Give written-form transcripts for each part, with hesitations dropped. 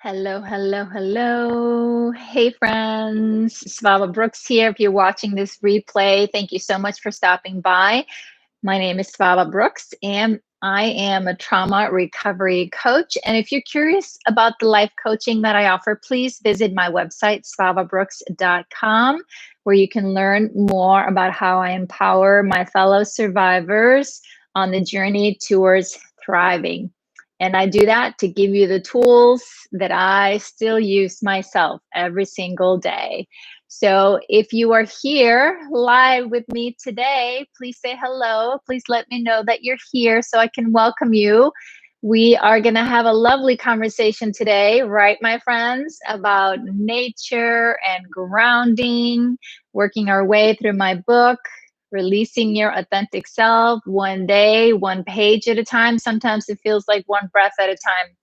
Hello, hello, hello. Hey, friends. Svava Brooks here. If you're watching this replay, thank you so much for stopping by. My name is Svava Brooks, and I am a trauma recovery coach. And if you're curious about the life coaching that I offer, please visit my website, svavabrooks.com, where you can learn more about how I empower my fellow survivors on the journey towards thriving. And I do that to give you the tools that I still use myself every single day. So if you are here live with me today, please say hello. Please let me know that you're here so I can welcome you. We are going to have a lovely conversation today, right, my friends, about nature and grounding, working our way through my book, Releasing Your Authentic Self, one day, one page at a time. Sometimes it feels like one breath at a time,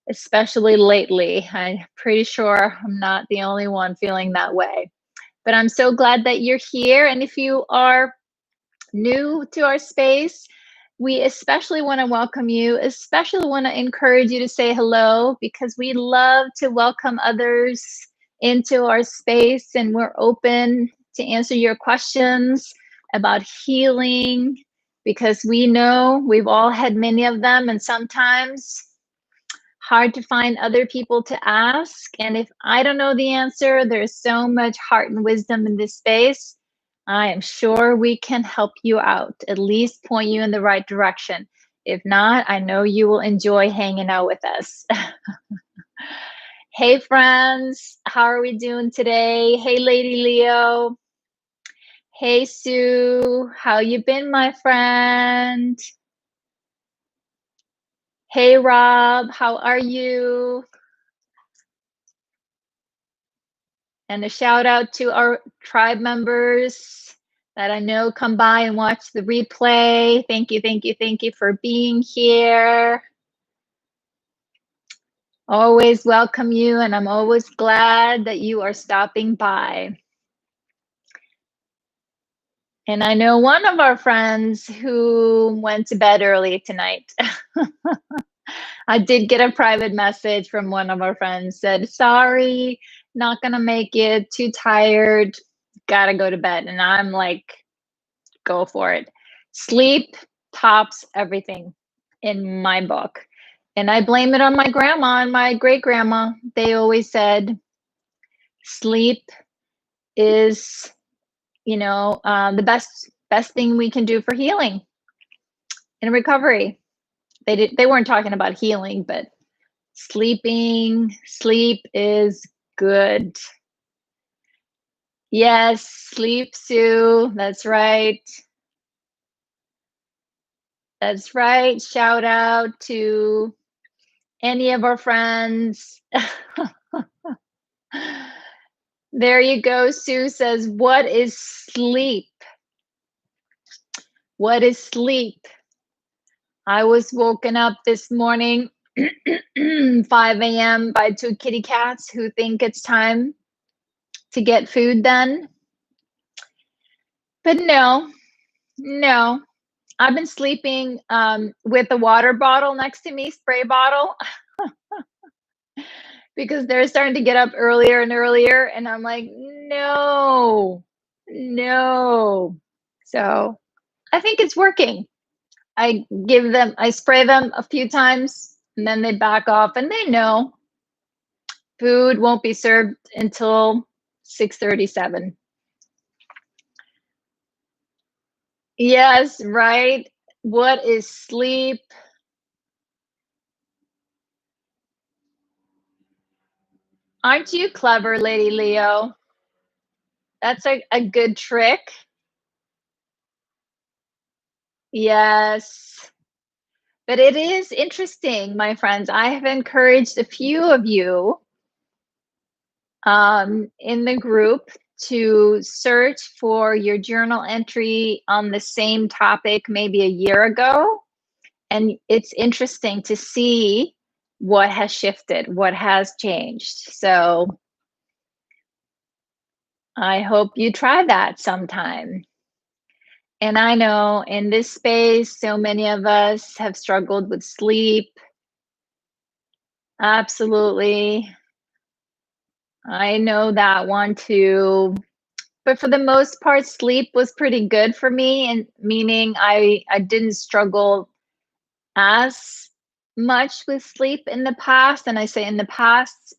especially lately. I'm pretty sure I'm not the only one feeling that way. But I'm so glad that you're here. And if you are new to our space, we especially want to welcome you, especially want to encourage you to say hello, because we love to welcome others into our space, and we're open to answer your questions about healing, because we know we've all had many of them, and sometimes hard to find other people to ask. And if I don't know the answer, there's so much heart and wisdom in this space. I am sure we can help you out, at least point you in the right direction. If not, I know you will enjoy hanging out with us. Hey, friends, how are we doing today? Hey, Lady Leo. Hey, Sue, how you been, my friend? Hey, Rob, how are you? And a shout out to our tribe members that I know come by and watch the replay. Thank you, thank you, thank you for being here. Always welcome you, and I'm always glad that you are stopping by. And I know one of our friends who went to bed early tonight. I did get a private message from one of our friends, said, sorry, not gonna make it, too tired, gotta go to bed. And I'm like, go for it. Sleep tops everything in my book. And I blame it on my grandma and my great grandma. They always said, sleep is, the best thing we can do for healing and recovery. They weren't talking about healing, but sleep is good. Yes, sleep, Sue. That's right. That's right. Shout out to any of our friends. There you go. Sue says, what is sleep? What is sleep? I was woken up this morning, 5 a.m. by two kitty cats who think it's time to get food done. But no, I've been sleeping with a water bottle next to me, spray bottle, because they're starting to get up earlier and earlier. And I'm like, no. So I think it's working. I spray them a few times, and then they back off, and they know food won't be served until 6:37. Yes, right. What is sleep? Aren't you clever, Lady Leo? That's a good trick. Yes. But it is interesting, my friends. I have encouraged a few of you in the group to search for your journal entry on the same topic maybe a year ago. And it's interesting to see what has shifted, what has changed. So I hope you try that sometime. And I know in this space, so many of us have struggled with sleep. Absolutely. I know that one too. But for the most part, sleep was pretty good for me, and meaning I didn't struggle as much with sleep in the past. And I say in the past,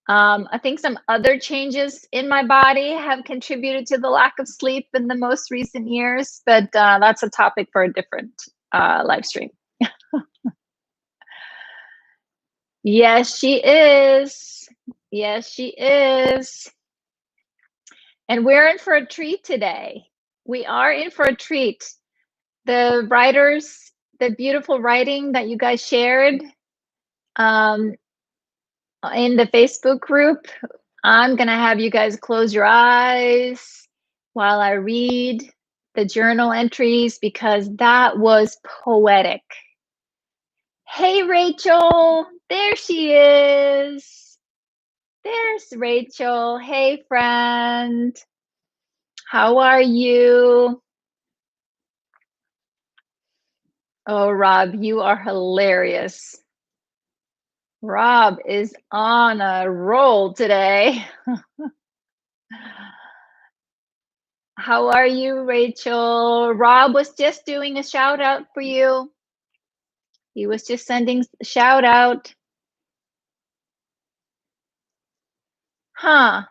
I think some other changes in my body have contributed to the lack of sleep in the most recent years, but that's a topic for a different live stream. Yes, she is. Yes, she is. And we're in for a treat today. We are in for a treat. The writers, the beautiful writing that you guys shared um, in the Facebook group, I'm going to have you guys close your eyes while I read the journal entries because that was poetic. Hey, Rachel, there she is. There's Rachel. Hey, friend. How are you? Oh, Rob, you are hilarious. Rob is on a roll today. How are you, Rachel? Rob was just doing a shout out for you. He was just sending a shout out. Huh.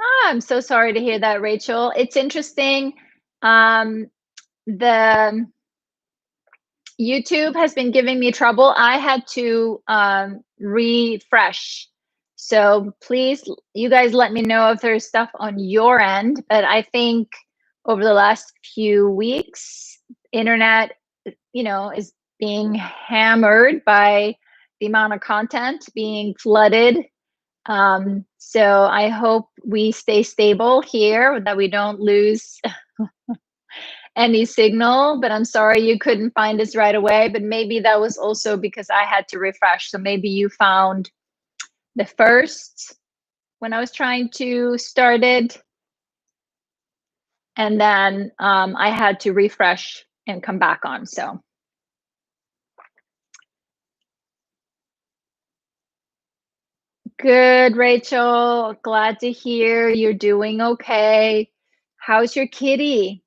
Ah, I'm so sorry to hear that, Rachel. It's interesting. Um, the YouTube has been giving me trouble. I had to refresh. So please, you guys let me know if there's stuff on your end. But I think over the last few weeks, internet, is being hammered by the amount of content being flooded. So I hope we stay stable here, that we don't lose any signal, but I'm sorry you couldn't find us right away. But maybe that was also because I had to refresh. So maybe you found the first when I was trying to start it, and then I had to refresh and come back on. So good, Rachel. Glad to hear you're doing okay. How's your kitty?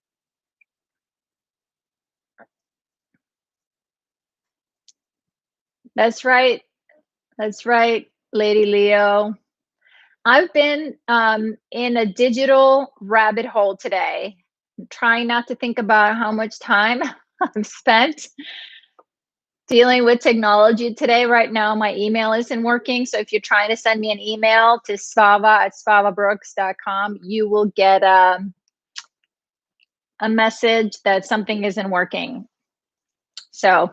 That's right. That's right, Lady Leo. I've been in a digital rabbit hole today. I'm trying not to think about how much time I've spent dealing with technology today. Right now, my email isn't working. So if you're trying to send me an email to svava@svavabrooks.com, you will get a message that something isn't working. So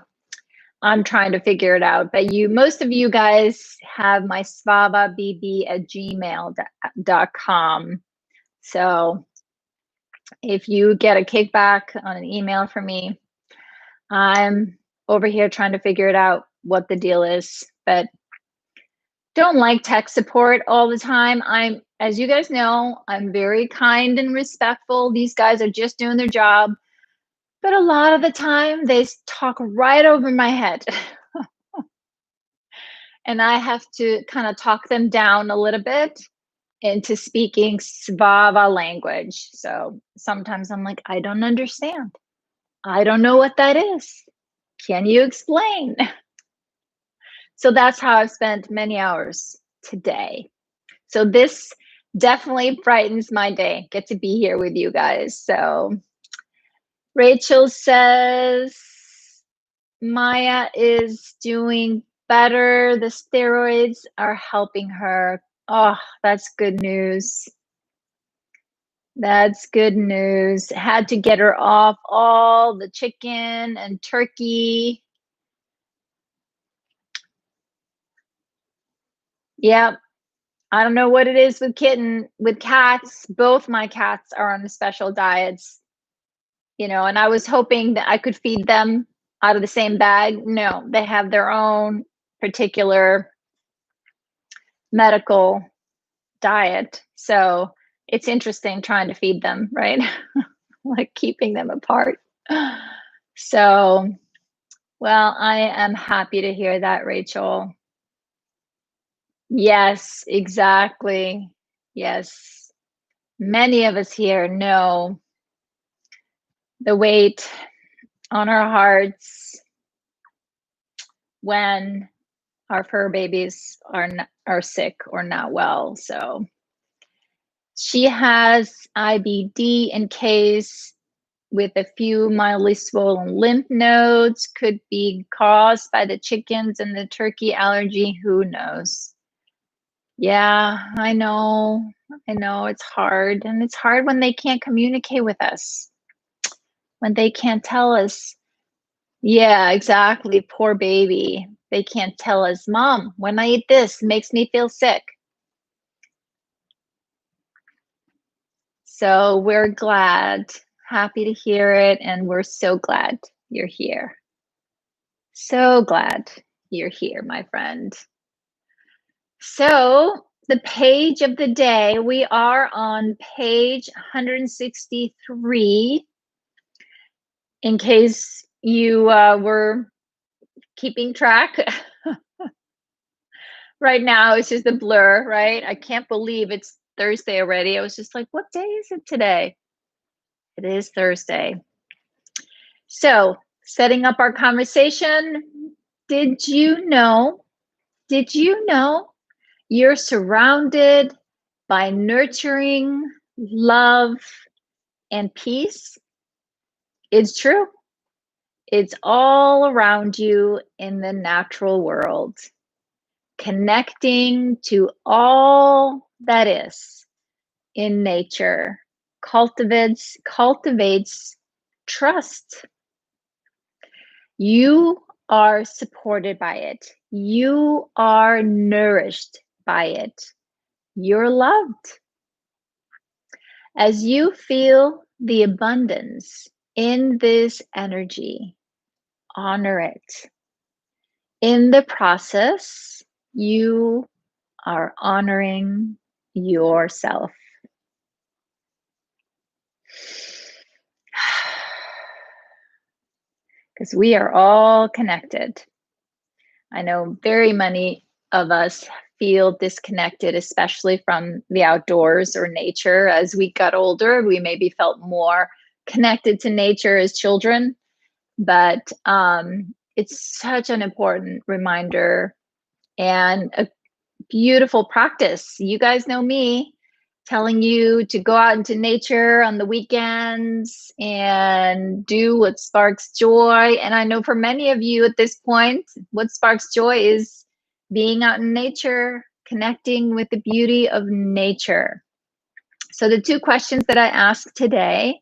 I'm trying to figure it out. But most of you guys have my svavabb@gmail.com. So if you get a kickback on an email from me, I'm over here trying to figure it out what the deal is. But don't like tech support all the time. As you guys know, I'm very kind and respectful. These guys are just doing their job. But a lot of the time, they talk right over my head. And I have to kind of talk them down a little bit into speaking Svava language. So sometimes I'm like, I don't understand. I don't know what that is. Can you explain? So that's how I've spent many hours today. So this definitely brightens my day. Get to be here with you guys. So Rachel says Maya is doing better. The steroids are helping her. Oh, that's good news. That's good news. Had to get her off all the chicken and turkey. Yep. I don't know what it is with cats. Both my cats are on special diets, and I was hoping that I could feed them out of the same bag. No, they have their own particular medical diet. So it's interesting trying to feed them, right? Like keeping them apart. So Well, I am happy to hear that, Rachel. Yes, exactly. Yes. Many of us here know the weight on our hearts when our fur babies are sick or not well. So she has IBD in case with a few mildly swollen lymph nodes, could be caused by the chickens and the turkey allergy. Who knows? Yeah, I know. I know it's hard. And it's hard when they can't communicate with us, when they can't tell us. Yeah, exactly. Poor baby. They can't tell us, Mom, when I eat this, it makes me feel sick. So we're glad, happy to hear it. And we're so glad you're here. So glad you're here, my friend. So, the page of the day, we are on page 163. In case you were keeping track, right now it's just a blur, right? I can't believe it's Thursday already. I was just like, what day is it today? It is Thursday. So, setting up our conversation, did you know? Did you know you're surrounded by nurturing love and peace? It's true. It's all around you in the natural world, connecting to all that is in nature cultivates trust. You are supported by it. You are nourished by it. You're loved. As you feel the abundance in this energy, honor it. In the process, you are honoring yourself. Because we are all connected. I know very many of us feel disconnected, especially from the outdoors or nature. As we got older, we maybe felt more connected to nature as children, but it's such an important reminder and a beautiful practice. You guys know me telling you to go out into nature on the weekends and do what sparks joy. And I know for many of you at this point, what sparks joy is being out in nature, connecting with the beauty of nature. So, the two questions that I ask today: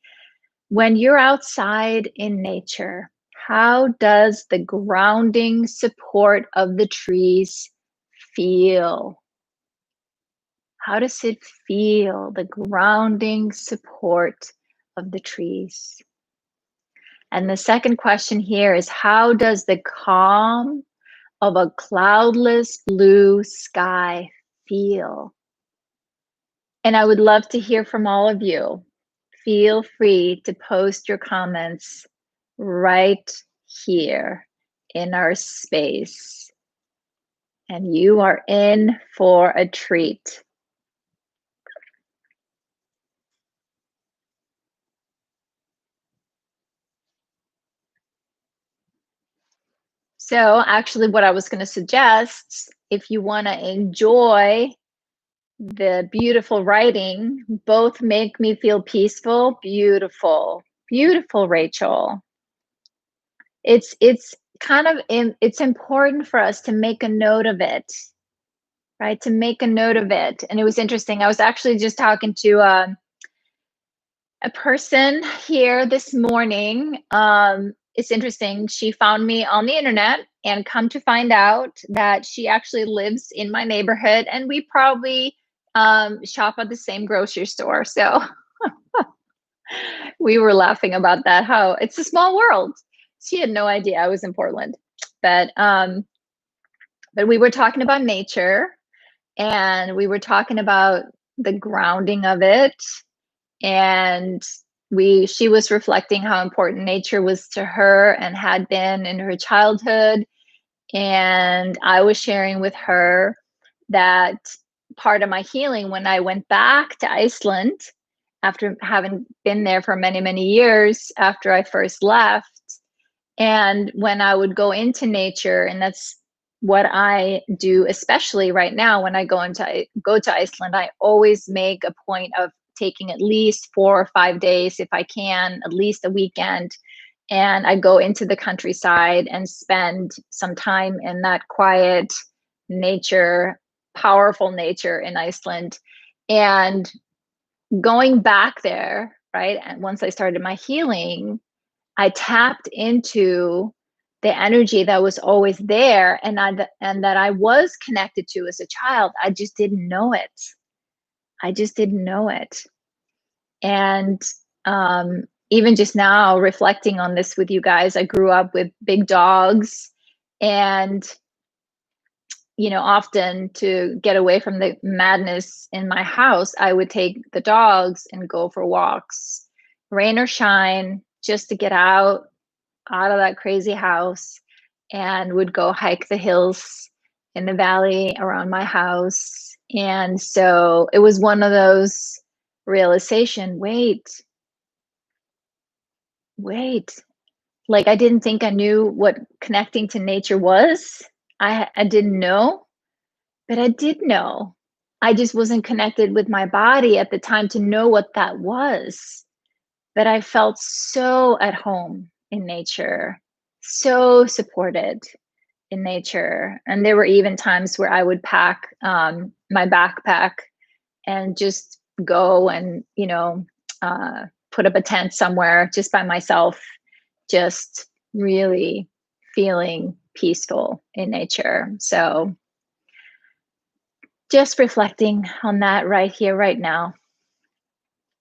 when you're outside in nature, how does the grounding support of the trees feel? How does it feel, the grounding support of the trees? And the second question here is, how does the calm of a cloudless blue sky feel? And I would love to hear from all of you. Feel free to post your comments right here in our space. And you are in for a treat. So, actually, what I was going to suggest, if you want to enjoy the beautiful writing, both make me feel peaceful. Beautiful, beautiful, Rachel. It's kind of it's important for us to make a note of it, right? To make a note of it. And it was interesting. I was actually just talking to a person here this morning. It's interesting. She found me on the internet and come to find out that she actually lives in my neighborhood, and we probably shop at the same grocery store. So we were laughing about that, how it's a small world. She had no idea I was in Portland. But we were talking about nature, and we were talking about the grounding of it, and she was reflecting how important nature was to her and had been in her childhood. And I was sharing with her that part of my healing when I went back to Iceland after having been there for many, many years after I first left. And when I would go into nature, and that's what I do, especially right now when I go to Iceland, I always make a point of taking at least 4 or 5 days, if I can, at least a weekend. And I go into the countryside and spend some time in that quiet nature, powerful nature in Iceland. And going back there, right? And once I started my healing, I tapped into the energy that was always there, and that I was connected to as a child. I just didn't know it. I just didn't know it. And even just now, reflecting on this with you guys, I grew up with big dogs, and often to get away from the madness in my house, I would take the dogs and go for walks, rain or shine, just to get out of that crazy house, and would go hike the hills in the valley around my house. And so it was one of those realization, wait, like I didn't think I knew what connecting to nature was. I didn't know, but I did know. I just wasn't connected with my body at the time to know what that was. But I felt so at home in nature, so supported in nature. And there were even times where I would pack my backpack and just go and, put up a tent somewhere just by myself, just really feeling peaceful in nature. So just reflecting on that right here, right now,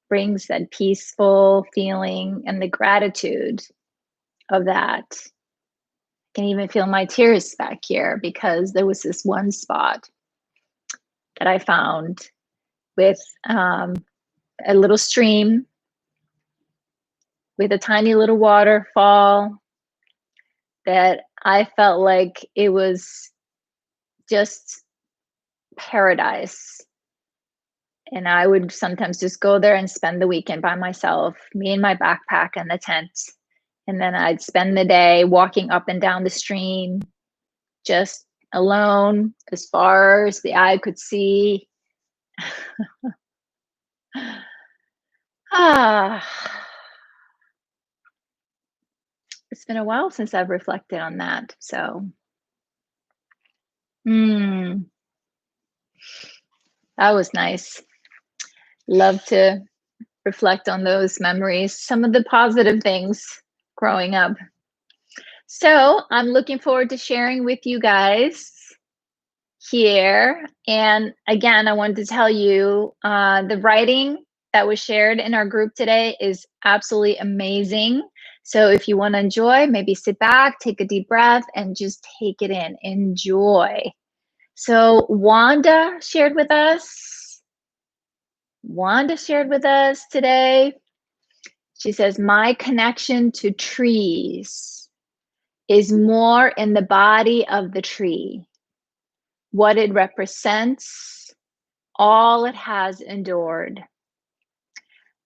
brings that peaceful feeling and the gratitude of that. I can even feel my tears back here because there was this one spot that I found with a little stream with a tiny little waterfall that I felt like it was just paradise. And I would sometimes just go there and spend the weekend by myself, me and my backpack and the tent. And then I'd spend the day walking up and down the stream, just alone, as far as the eye could see. Ah, it's been a while since I've reflected on that. So, that was nice. Love to reflect on those memories, some of the positive things growing up. So, I'm looking forward to sharing with you guys here. And again, I wanted to tell you the writing that was shared in our group today is absolutely amazing. So if you want to enjoy, maybe sit back, take a deep breath, and just take it in. Enjoy. So Wanda shared with us. Today. She says, my connection to trees is more in the body of the tree, what it represents, all it has endured.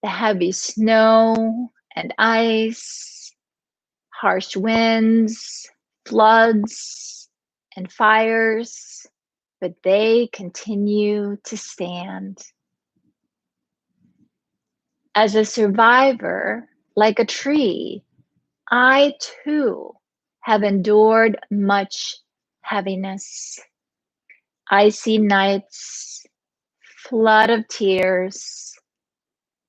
The heavy snow and ice, harsh winds, floods, and fires, but they continue to stand. As a survivor, like a tree, I too have endured much heaviness, icy nights, flood of tears,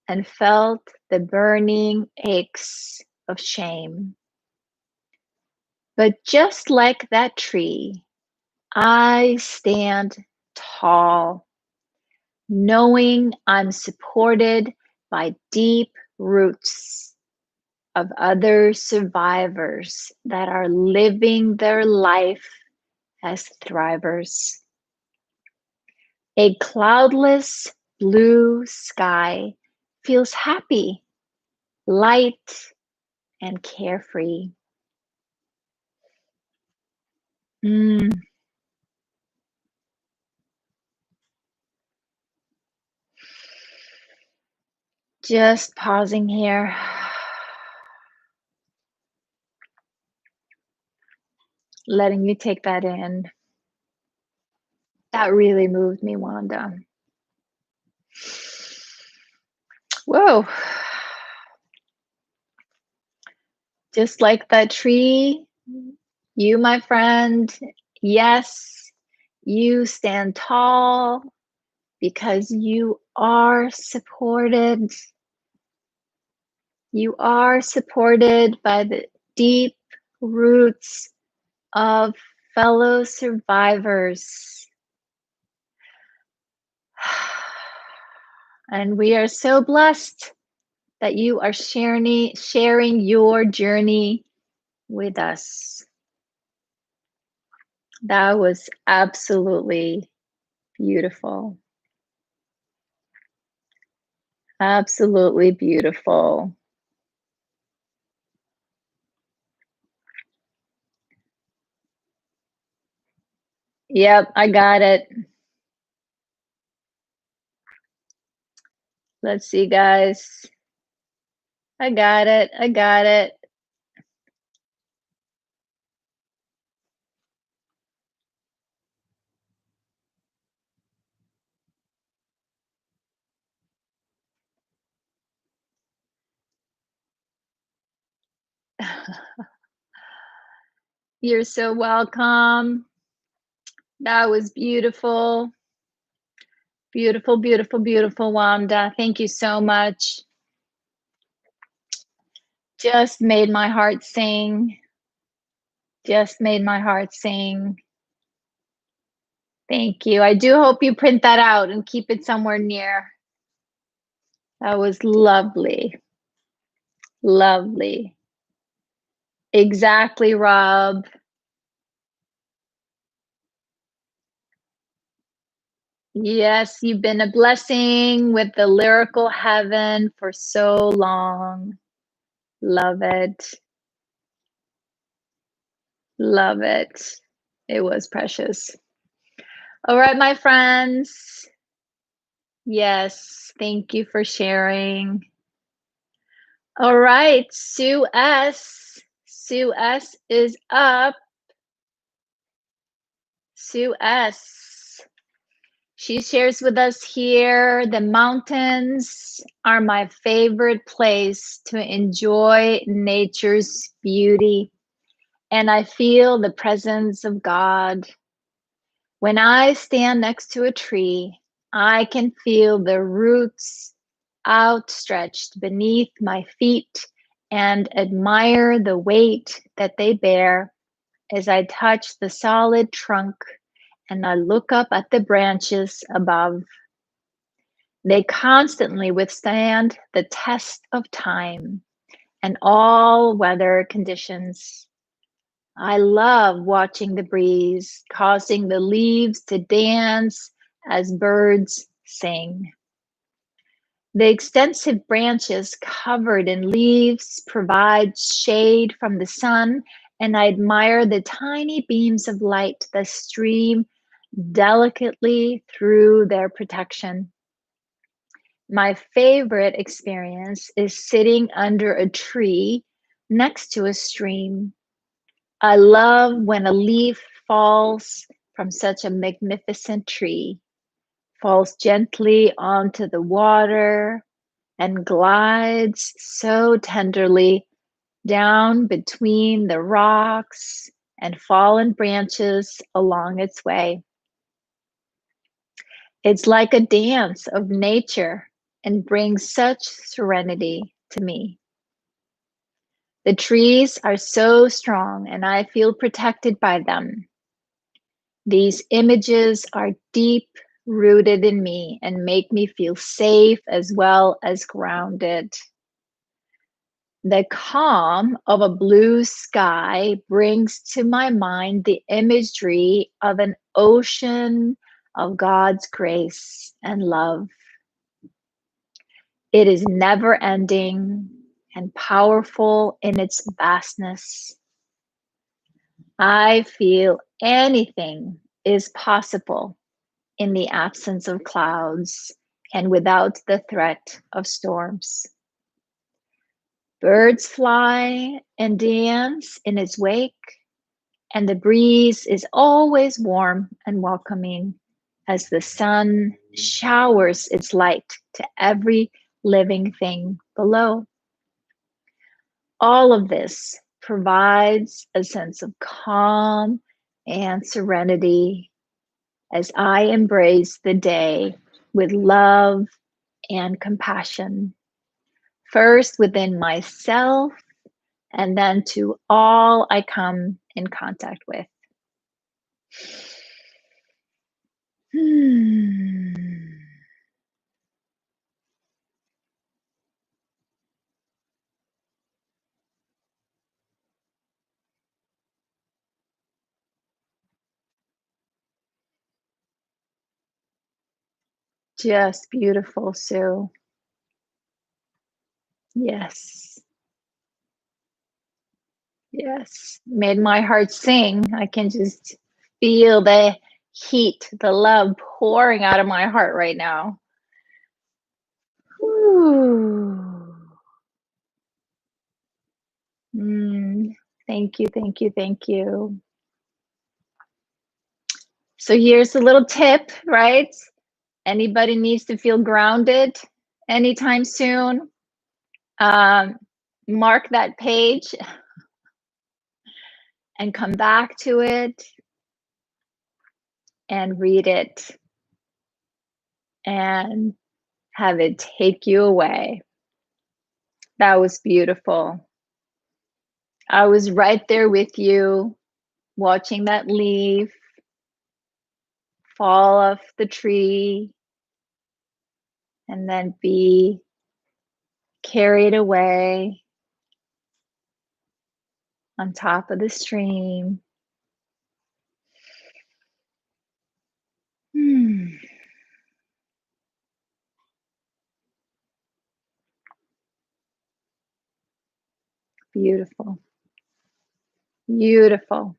and felt the burning aches of shame. But just like that tree, I stand tall, knowing I'm supported by deep roots of other survivors that are living their life as thrivers. A cloudless blue sky feels happy light and carefree. Mm, just pausing here. Letting you take that in. That really moved me, Wanda. Whoa. Just like that tree, you, my friend, yes, you stand tall because you are supported. You are supported by the deep roots of fellow survivors. And we are so blessed that you are sharing your journey with us. That was absolutely beautiful. Absolutely beautiful. Yep, I got it. Let's see, guys. I got it. I got it. You're so welcome. That was beautiful. Beautiful, beautiful, beautiful, Wanda. Thank you so much. Just made my heart sing. Just made my heart sing. Thank you. I do hope you print that out and keep it somewhere near. That was lovely. Lovely. Exactly, Rob. Yes, you've been a blessing with the lyrical heaven for so long. Love it. Love it. It was precious. All right, my friends. Yes, thank you for sharing. All right, Sue S. Sue S is up. Sue S. She shares with us here, the mountains are my favorite place to enjoy nature's beauty, and I feel the presence of God. When I stand next to a tree, I can feel the roots outstretched beneath my feet and admire the weight that they bear as I touch the solid trunk and I look up at the branches above. They constantly withstand the test of time and all weather conditions. I love watching the breeze, causing the leaves to dance as birds sing. The extensive branches covered in leaves provide shade from the sun, and I admire the tiny beams of light that stream delicately through their protection. My favorite experience is sitting under a tree next to a stream. I love when a leaf falls from such a magnificent tree, falls gently onto the water, and glides so tenderly down between the rocks and fallen branches along its way. It's like a dance of nature and brings such serenity to me. The trees are so strong and I feel protected by them. These images are deep rooted in me and make me feel safe as well as grounded. The calm of a blue sky brings to my mind the imagery of an ocean of God's grace and love. It is never ending and powerful in its vastness. I feel anything is possible in the absence of clouds and without the threat of storms. Birds fly and dance in its wake, and the breeze is always warm and welcoming as the sun showers its light to every living thing below. All of this provides a sense of calm and serenity as I embrace the day with love and compassion, first within myself and then to all I come in contact with. Just beautiful, Sue. Yes. Yes. Made my heart sing. I can just feel the heat, the love pouring out of my heart right now. Whew. Thank you, thank you, thank you. So here's a little tip, right? Anybody needs to feel grounded anytime soon, mark that page and come back to it and read it and have it take you away. That was beautiful. I was right there with you, watching that leaf fall off the tree and then be carried away on top of the stream. Beautiful. Beautiful.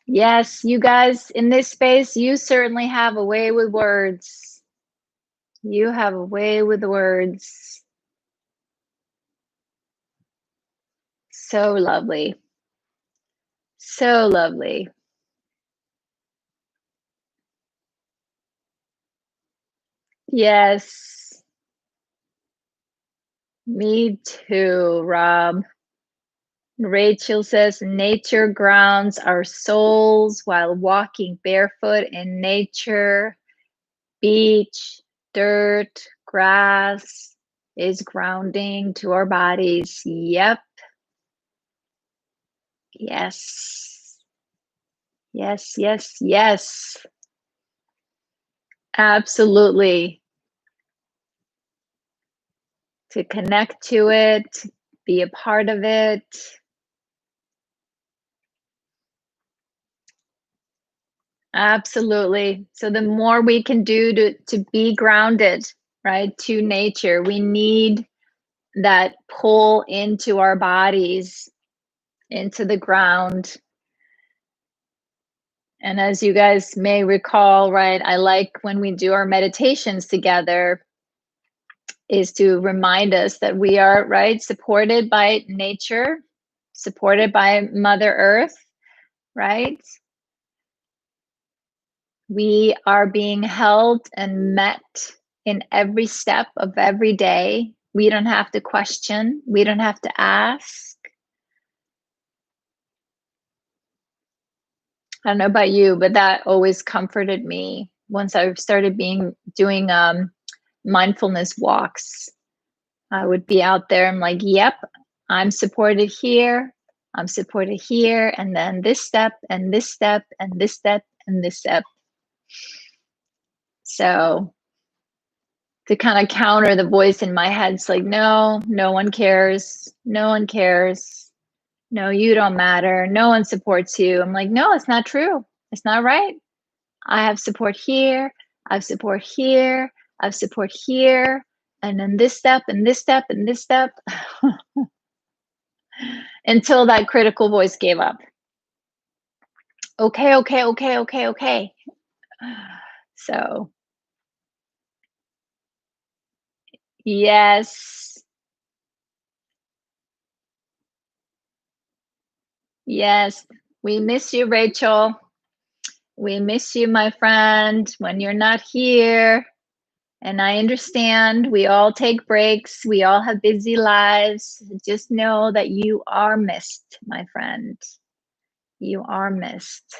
Yes, you guys in this space, you certainly have a way with words. You have a way with words. So lovely. So lovely. Yes. Me too, Rob. Rachel says, nature grounds our souls while walking barefoot in nature. Beach, dirt, grass is grounding to our bodies. Yep. Yes. Yes, yes, yes. Absolutely. To connect to it, be a part of it. Absolutely. So the more we can do to be grounded, right, to nature, we need that pull into our bodies, into the ground. And as you guys may recall, right, I like when we do our meditations together is to remind us that we are, right, supported by nature, supported by Mother Earth, right? We are being held and met in every step of every day. We don't have to question, we don't have to ask. I don't know about you, but that always comforted me once I started doing mindfulness walks. I would be out there, I'm like, yep, I'm supported here, I'm supported here, and then this step, and this step, and this step, and this step. So to kind of counter the voice in my head, it's like, no, no one cares, no one cares, no, you don't matter, no one supports you. I'm like, no, it's not true, it's not right. I have support here, I have support here, I have support here, and then this step and this step and this step until that critical voice gave up. Okay, okay, okay, okay, okay. So, yes, yes. We miss you, Rachel. We miss you, my friend, when you're not here. And I understand we all take breaks. We all have busy lives. Just know that you are missed, my friend. You are missed.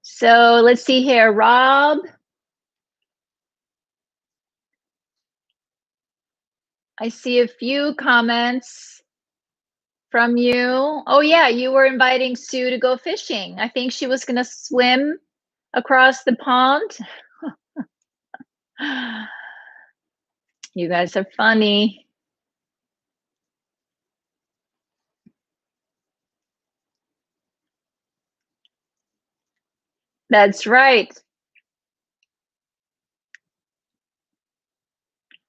So let's see here, Rob. I see a few comments from you. Oh, yeah, you were inviting Sue to go fishing. I think she was going to swim across the pond. You guys are funny. That's right.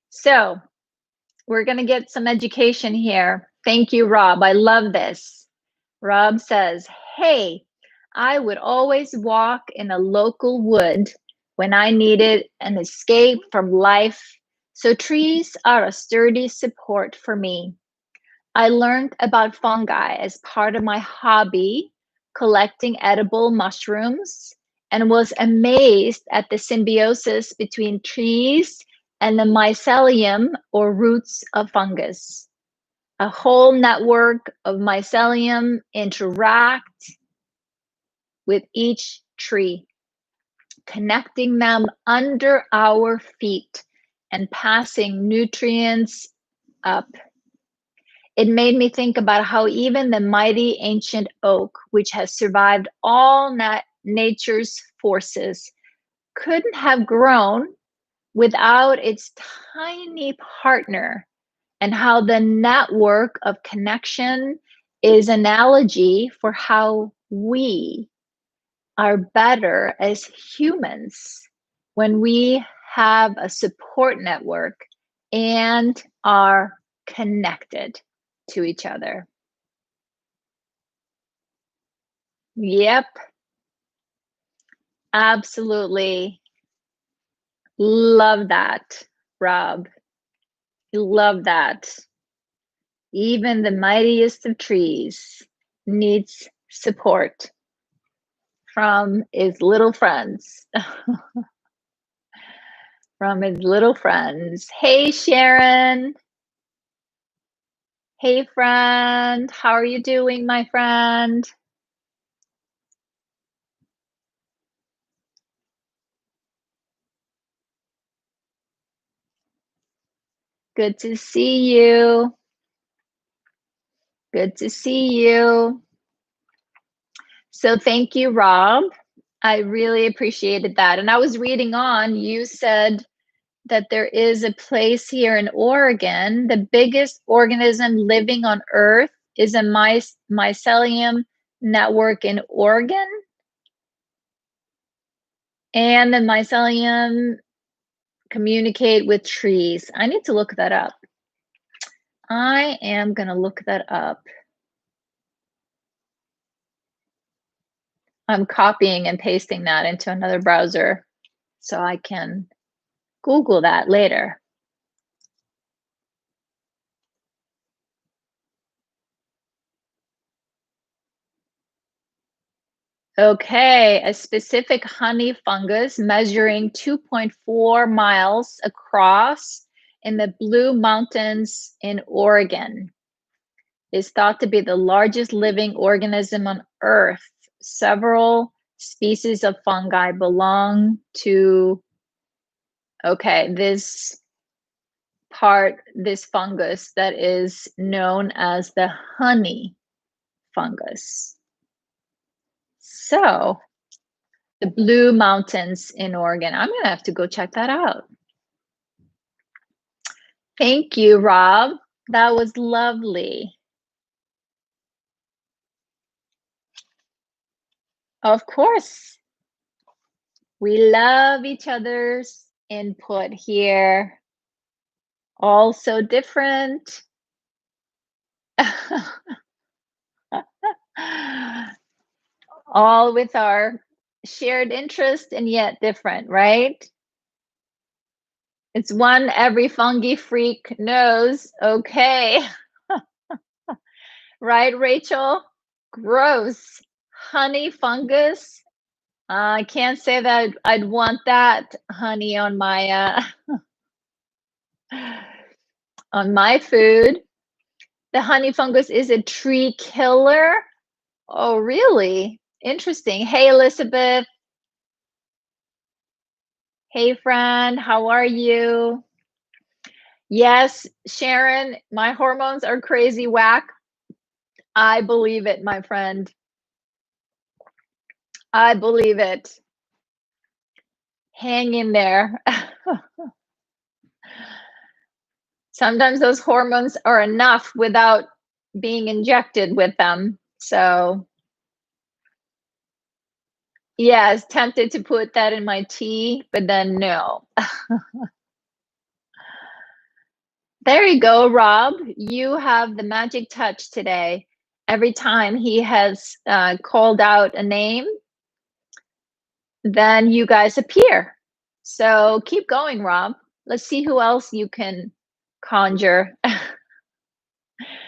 So we're going to get some education here. Thank you, Rob. I love this. Rob says, hey, I would always walk in a local wood when I needed an escape from life. So trees are a sturdy support for me. I learned about fungi as part of my hobby, collecting edible mushrooms, and was amazed at the symbiosis between trees and the mycelium or roots of fungus. A whole network of mycelium interact with each tree, connecting them under our feet and passing nutrients up. It made me think about how even the mighty ancient oak, which has survived all nature's forces, couldn't have grown without its tiny partner, and how the network of connection is analogy for how we are better as humans when we have a support network and are connected to each other. Yep, absolutely. Love that, Rob. Love that. Even the mightiest of trees needs support from its little friends. From its little friends. Hey, Sharon. Hey, friend. How are you doing, my friend? Good to see you. Good to see you. So thank you, Rob. I really appreciated that. And I was reading on, you said that there is a place here in Oregon. The biggest organism living on Earth is a mycelium network in Oregon. And the mycelium communicate with trees. I need to look that up. I am going to look that up. I'm copying and pasting that into another browser so I can Google that later. Okay, a specific honey fungus measuring 2.4 miles across in the Blue Mountains in Oregon is thought to be the largest living organism on Earth. Several species of fungi belong to, okay, this fungus that is known as the honey fungus. So, the Blue Mountains in Oregon. I'm going to have to go check that out. Thank you, Rob. That was lovely. Of course. We love each other's input here. All so different. All with our shared interest and yet different, right? It's one every fungi freak knows. Okay. Right, Rachel? Gross. Honey fungus. I can't say that I'd want that honey on my food. The honey fungus is a tree killer. Oh, really? Interesting. Hey, Elizabeth. Hey, friend. How are you? Yes, Sharon, my hormones are crazy whack. I believe it, my friend. I believe it. Hang in there. Sometimes those hormones are enough without being injected with them. So, yes, tempted to put that in my tea, but then no. There you go, Rob. You have the magic touch today. Every time he has called out a name, then you guys appear. So keep going, Rob. Let's see who else you can conjure.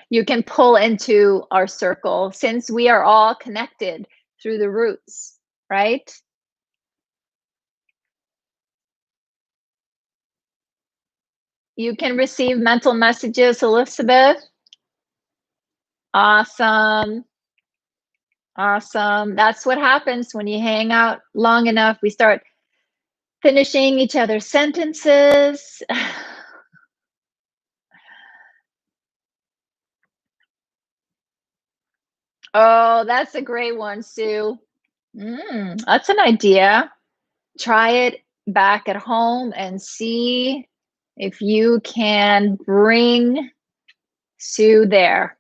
You can pull into our circle since we are all connected through the roots, right? You can receive mental messages, Elizabeth. Awesome. Awesome. That's what happens when you hang out long enough. We start finishing each other's sentences. Oh, that's a great one, Sue. That's an idea. Try it back at home and see if you can bring Sue there.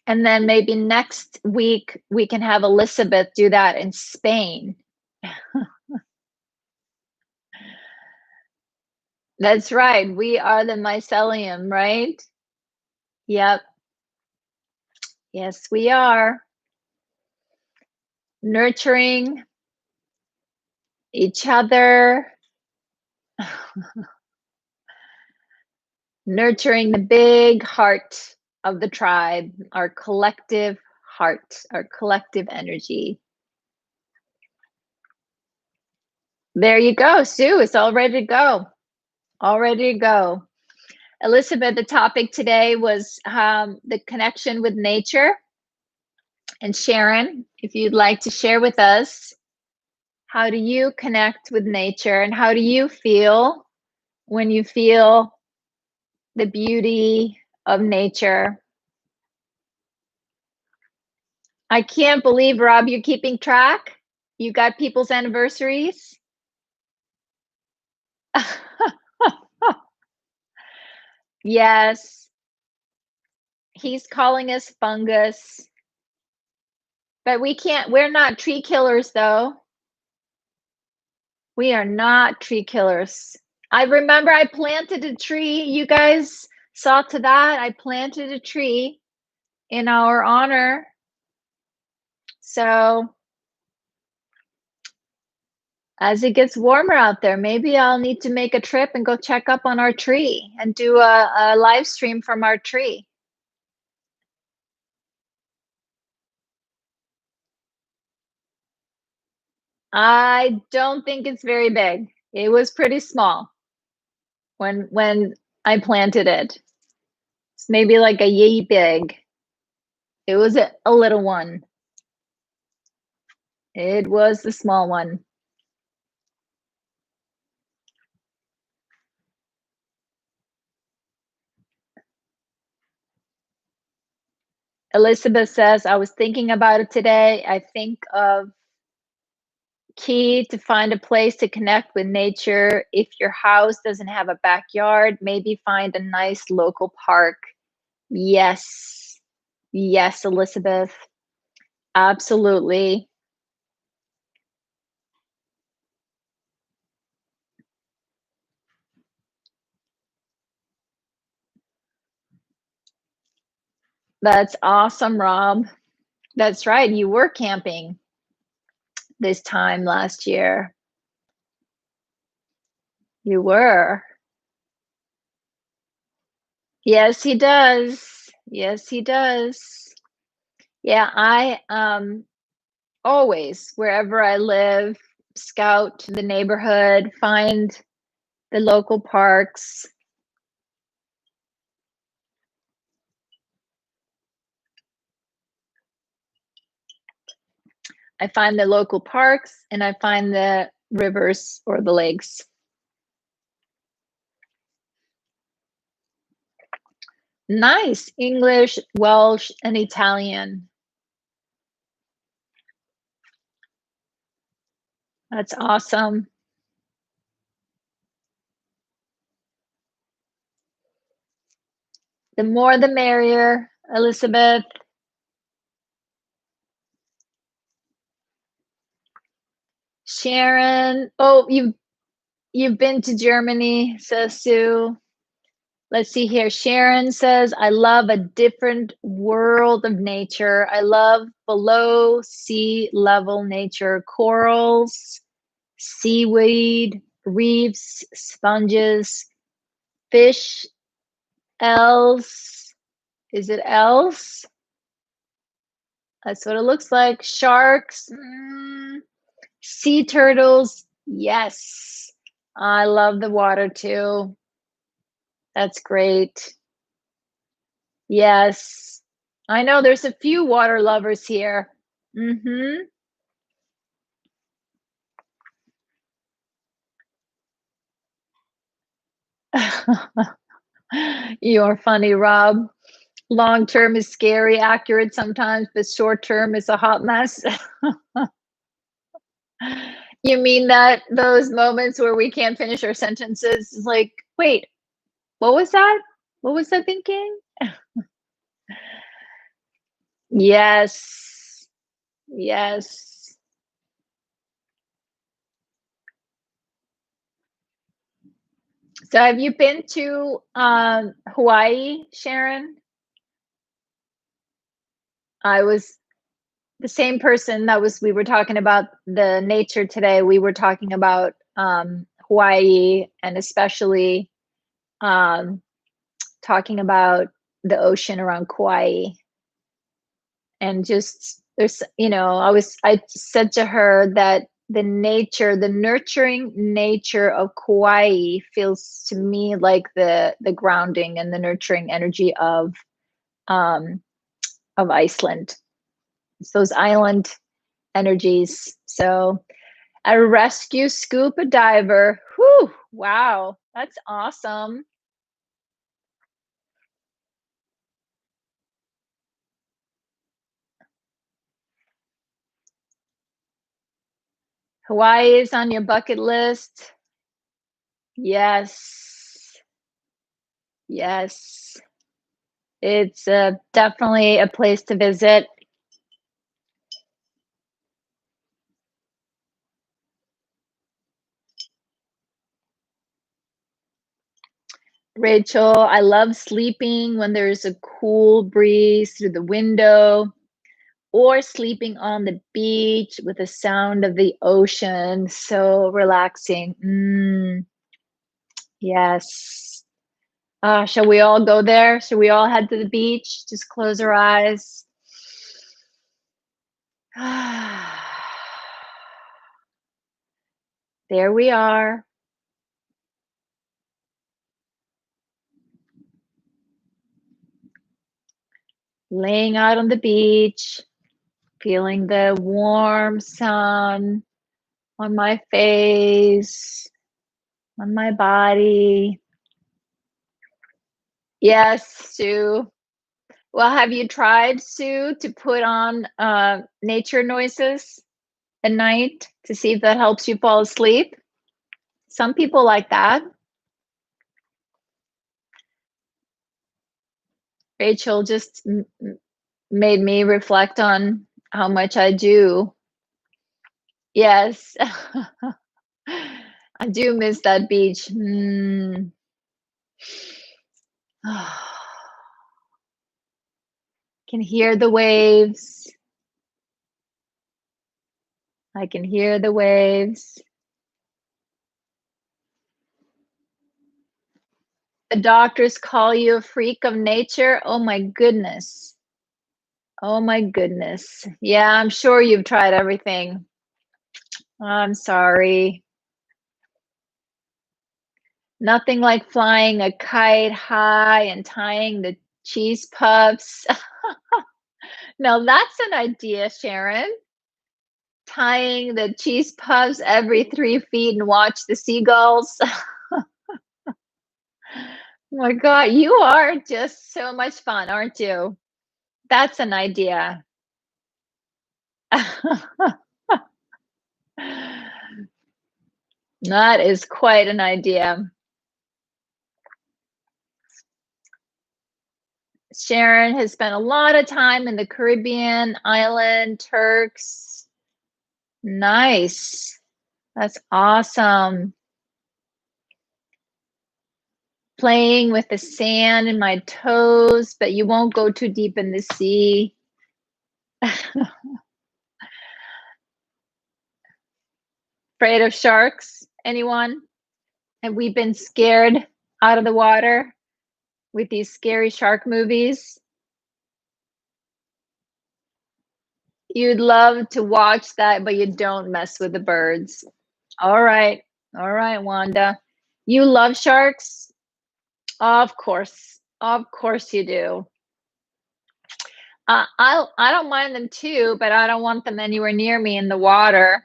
And then maybe next week we can have Elizabeth do that in Spain. That's right. We are the mycelium, right? Yep. Yes, we are. Nurturing each other, nurturing the big heart of the tribe, our collective heart, our collective energy. There you go, Sue. It's all ready to go. All ready to go. Elizabeth, the topic today was the connection with nature. And Sharon, if you'd like to share with us, how do you connect with nature and how do you feel when you feel the beauty of nature? I can't believe, Rob, you're keeping track. You got people's anniversaries. Yes, he's calling us fungus. But we're not tree killers though. We are not tree killers. I remember I planted a tree. You guys saw to that. I planted a tree in our honor. So as it gets warmer out there, maybe I'll need to make a trip and go check up on our tree and do a live stream from our tree. I don't think it's very big. It was pretty small when I planted it. It's maybe like a yay big. It was a little one. It was the small one. Elizabeth says, I was thinking about it today. I think of key to find a place to connect with nature. If your house doesn't have a backyard, maybe find a nice local park. Yes. Yes, Elizabeth. Absolutely. That's awesome, Rob. That's right. You were camping this time last year. You were. Yes, he does. Yes, he does. Yeah, I always, wherever I live, scout the neighborhood, find the local parks. I find the local parks and I find the rivers or the lakes. Nice. English, Welsh, and Italian. That's awesome. The more the merrier, Elizabeth. Sharon. Oh, you've been to Germany, says Sue. Let's see here. Sharon says, I love a different world of nature. I love below sea level nature, corals, seaweed, reefs, sponges, fish, els. Is it els? That's what it looks like. Sharks, sea turtles. Yes. I love the water too. That's great. Yes. I know there's a few water lovers here. Mhm. You're funny, Rob. Long term is scary, accurate sometimes, but short term is a hot mess. You mean that those moments where we can't finish our sentences? It's like, wait, what was that? What was I thinking? Yes. Yes. So have you been to Hawaii, Sharon? I was the same person that was we were talking about the nature today. We were talking about Hawaii and especially um, talking about the ocean around Kauai and just there's I said to her that the nature, the nurturing nature of Kauai feels to me like the grounding and the nurturing energy um of Iceland. It's those island energies. So a rescue scuba diver. Whew, wow, that's awesome. Hawaii is on your bucket list. Yes. Yes. It's definitely a place to visit. Rachel, I love sleeping when there's a cool breeze through the window or sleeping on the beach with the sound of the ocean. So relaxing. Yes. Shall we all go there? Shall we all head to the beach? Just close our eyes. There we are. Laying out on the beach, feeling the warm sun on my face, on my body. Yes, Sue. Well, have you tried, Sue, to put on nature noises at night to see if that helps you fall asleep? Some people like that. Rachel just made me reflect on how much I do. Yes. I do miss that beach. Can hear the waves. I can hear the waves. The doctors call you a freak of nature. Oh my goodness. Oh my goodness. Yeah, I'm sure you've tried everything. I'm sorry. Nothing like flying a kite high and tying the cheese puffs. Now that's an idea, Sharon. Tying the cheese puffs every 3 feet and watch the seagulls. Oh my God, you are just so much fun, aren't you? That's an idea. That is quite an idea. Sharon has spent a lot of time in the Caribbean island, Turks. Nice. That's awesome. Playing with the sand in my toes, but you won't go too deep in the sea. Afraid of sharks? Anyone? Have we been scared out of the water with these scary shark movies? You'd love to watch that, but you don't mess with the birds. All right. All right, Wanda. You love sharks? Of course. Of course you do. I don't mind them too, but I don't want them anywhere near me in the water.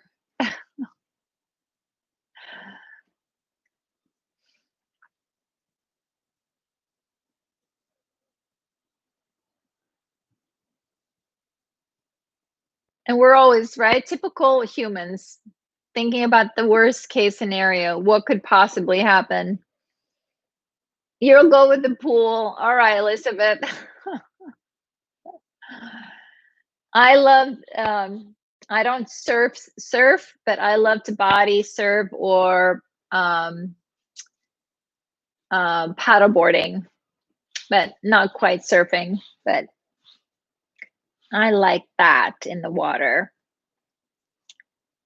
And we're always, right? Typical humans thinking about the worst case scenario. What could possibly happen? You'll go with the pool. All right, Elizabeth. I love I don't surf, but I love to body surf or paddleboarding, but not quite surfing, but I like that in the water.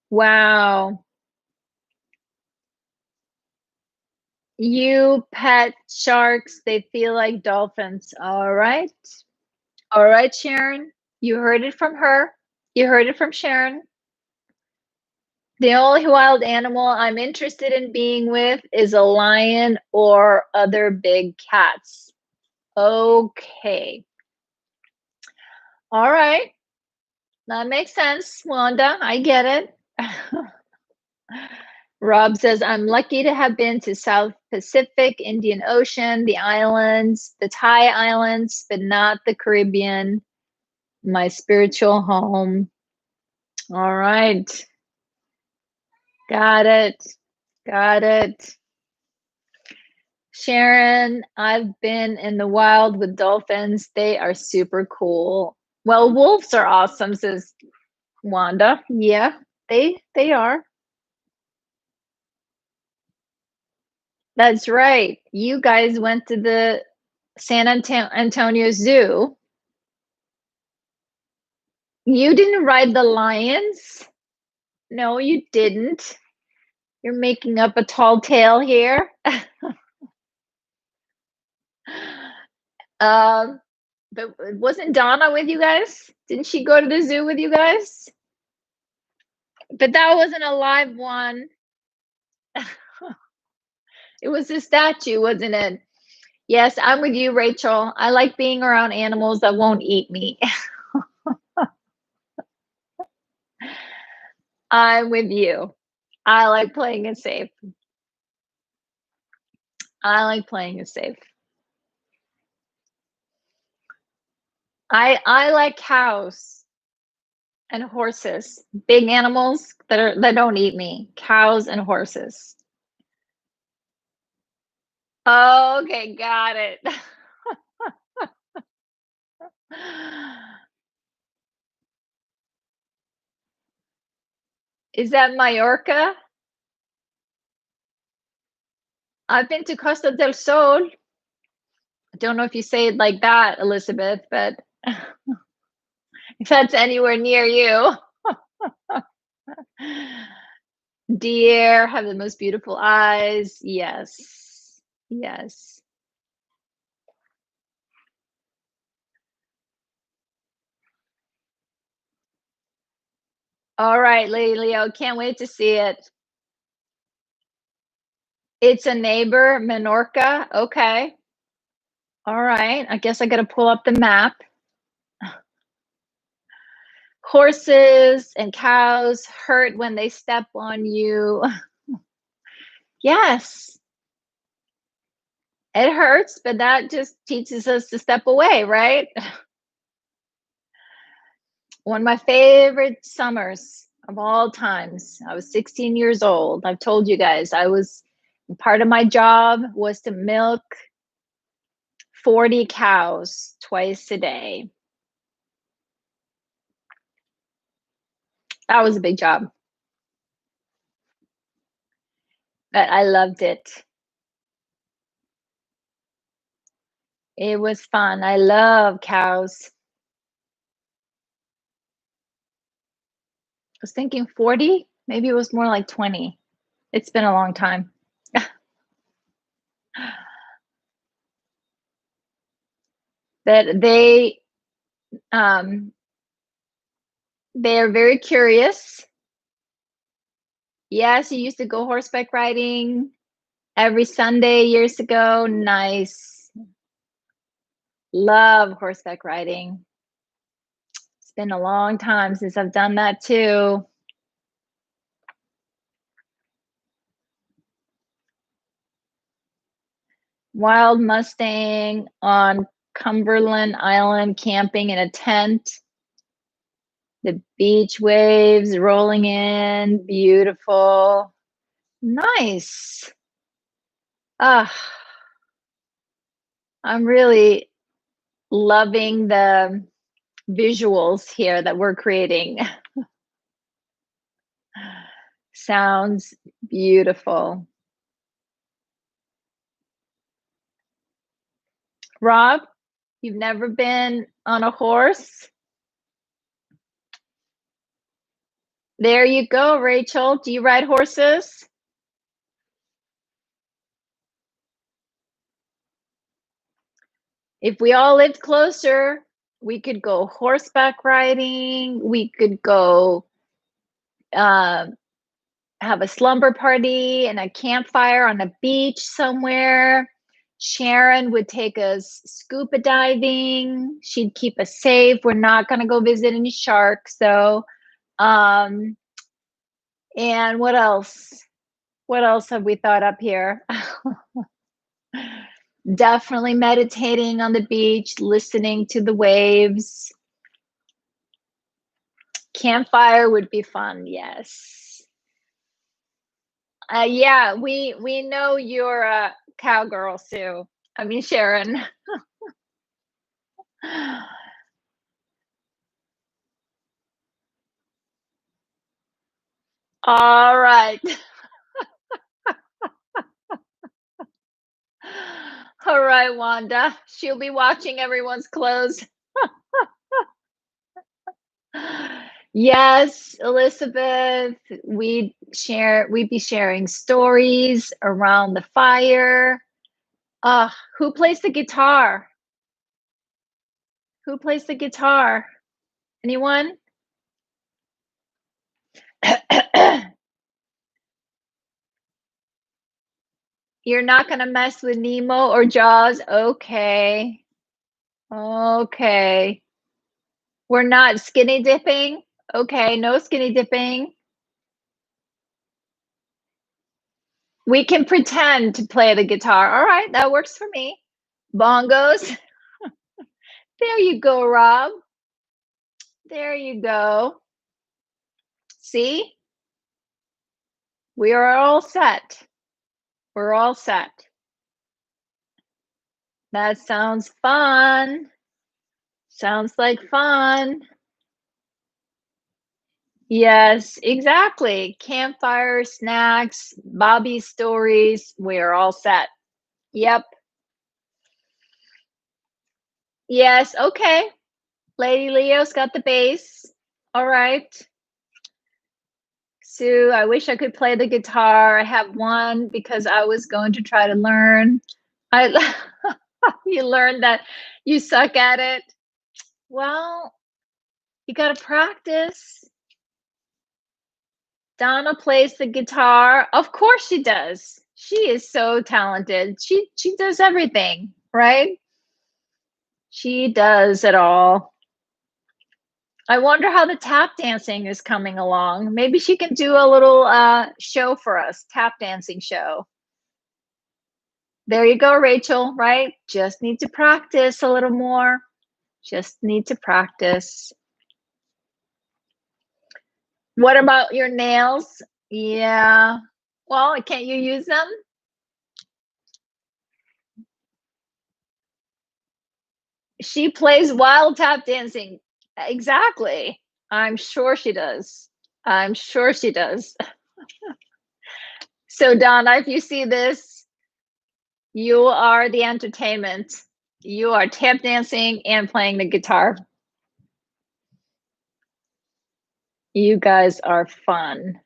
Wow. You pet sharks, they feel like dolphins. All right. All right, Sharon. You heard it from her. You heard it from Sharon. The only wild animal I'm interested in being with is a lion or other big cats. Okay. All right. That makes sense, Wanda. I get it. Rob says, I'm lucky to have been to South Pacific, Indian Ocean, the islands, the Thai islands, but not the Caribbean, my spiritual home. All right. Got it. Got it. Sharon, I've been in the wild with dolphins. They are super cool. Well, wolves are awesome, says Wanda. Yeah, they are. That's right. You guys went to the Antonio Zoo. You didn't ride the lions? No, you didn't. You're making up a tall tale here. um, but wasn't Donna with you guys? Didn't she go to the zoo with you guys? But that wasn't a live one. It was a statue, wasn't it? Yes, I'm with you, Rachel. I like being around animals that won't eat me. I'm with you. I like playing it safe. I like playing it safe. I like cows and horses. Big animals that don't eat me. Cows and horses. Okay, got it. Is that Mallorca? I've been to Costa del Sol. I don't know if you say it like that, Elizabeth, but If that's anywhere near you. Deer have the most beautiful eyes. Yes. Yes. All right, Lady Leo, can't wait to see it. It's a neighbor, Menorca. Okay. All right. I guess I got to pull up the map. Horses and cows hurt when they step on you. Yes, it hurts, but that just teaches us to step away, right? One of my favorite summers of all times. I was 16 years old. I've told you guys, I was part of my job was to milk 40 cows twice a day. That was a big job, but I loved it. It was fun. I love cows. I was thinking 40, maybe it was more like 20. It's been a long time. But um, they are very curious. Yes, you used to go horseback riding every Sunday years ago. Nice. Love horseback riding. It's been a long time since I've done that too. Wild Mustang on Cumberland Island camping in a tent. The beach waves rolling in, beautiful. Nice. Ah, I'm really loving the visuals here that we're creating. Sounds beautiful. Rob, you've never been on a horse? There you go, Rachel. Do you ride horses? If we all lived closer, we could go horseback riding. We could go uh, have a slumber party and a campfire on a beach somewhere. Sharon would take us scuba diving. She'd keep us safe. We're not going to go visit any sharks, though. And what else? What else have we thought up here? Definitely meditating on the beach, listening to the waves. Campfire would be fun, yes. Yeah, we know you're a cowgirl, Sue. I mean, Sharon. All right. All right, Wanda. She'll be watching everyone's clothes. Yes, Elizabeth, we'd be sharing stories around the fire. Who plays the guitar? Who plays the guitar? Anyone? You're not gonna mess with Nemo or Jaws? Okay. Okay. We're not skinny dipping? Okay, no skinny dipping. We can pretend to play the guitar. All right, that works for me. Bongos. There you go, Rob. There you go. See? We are all set. We're all set. That sounds fun. Sounds like fun. Yes, exactly. Campfire, snacks, Bobby stories. We are all set. Yep. Yes, okay. Lady Leo's got the bass. All right. Sue, I wish I could play the guitar. I have one because I was going to try to learn. You learned that you suck at it. Well, you got to practice. Donna plays the guitar. Of course she does. She is so talented. She does everything, right? She does it all. I wonder how the tap dancing is coming along. Maybe she can do a little show for us, tap dancing show. There you go, Rachel, right? Just need to practice a little more. Just need to practice. What about your nails? Yeah. Well, can't you use them? She plays wild tap dancing. Exactly. I'm sure she does. I'm sure she does. So, Donna, if you see this, you are the entertainment. You are tap dancing and playing the guitar. You guys are fun.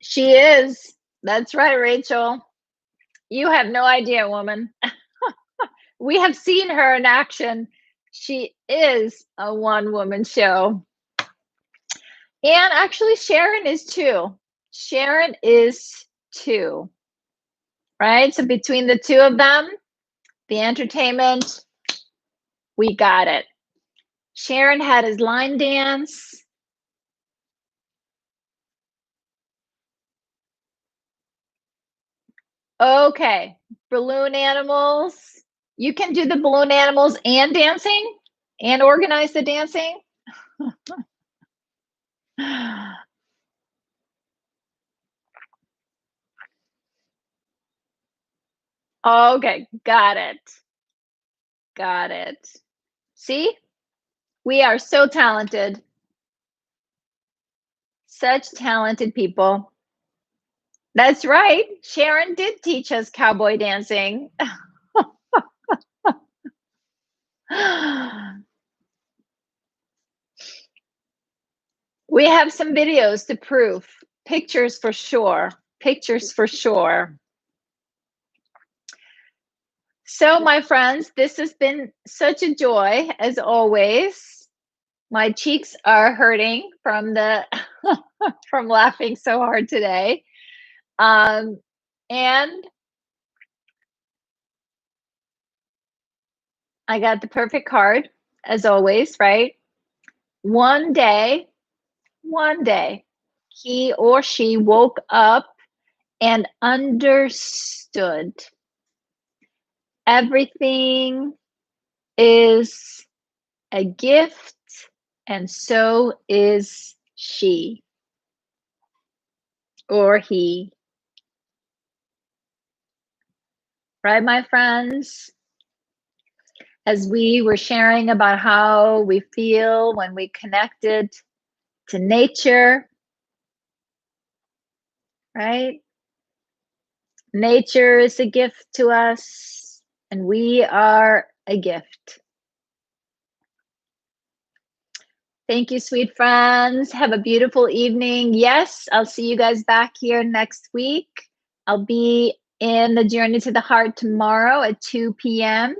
She is. That's right, Rachel. You have no idea, woman. We have seen her in action. She is a one-woman show. And actually, Sharon is too. Sharon is too. Right? So between the two of them, the entertainment, we got it. Sharon had his line dance. Okay, balloon animals. You can do the balloon animals and dancing and organize the dancing. Okay, got it. Got it. See? We are so talented. Such talented people. That's right. Sharon did teach us cowboy dancing. We have some videos to prove. Pictures for sure. Pictures for sure. So, my friends, this has been such a joy as always. My cheeks are hurting from the from laughing so hard today. And I got the perfect card as always, right? One day, he or she woke up and understood everything is a gift, and so is she or he. Right, my friends? As we were sharing about how we feel when we connected to nature, right? Nature is a gift to us, and we are a gift. Thank you, sweet friends. Have a beautiful evening. Yes, I'll see you guys back here next week. I'll be in the Journey to the Heart tomorrow at 2 p.m.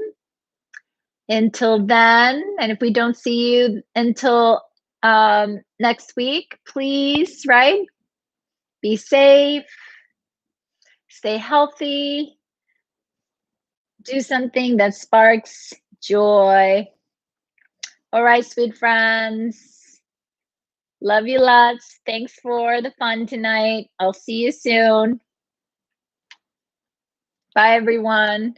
Until then, and if we don't see you until next week, please, right? Be safe, stay healthy, do something that sparks joy. All right, sweet friends. Love you lots. Thanks for the fun tonight. I'll see you soon. Bye, everyone.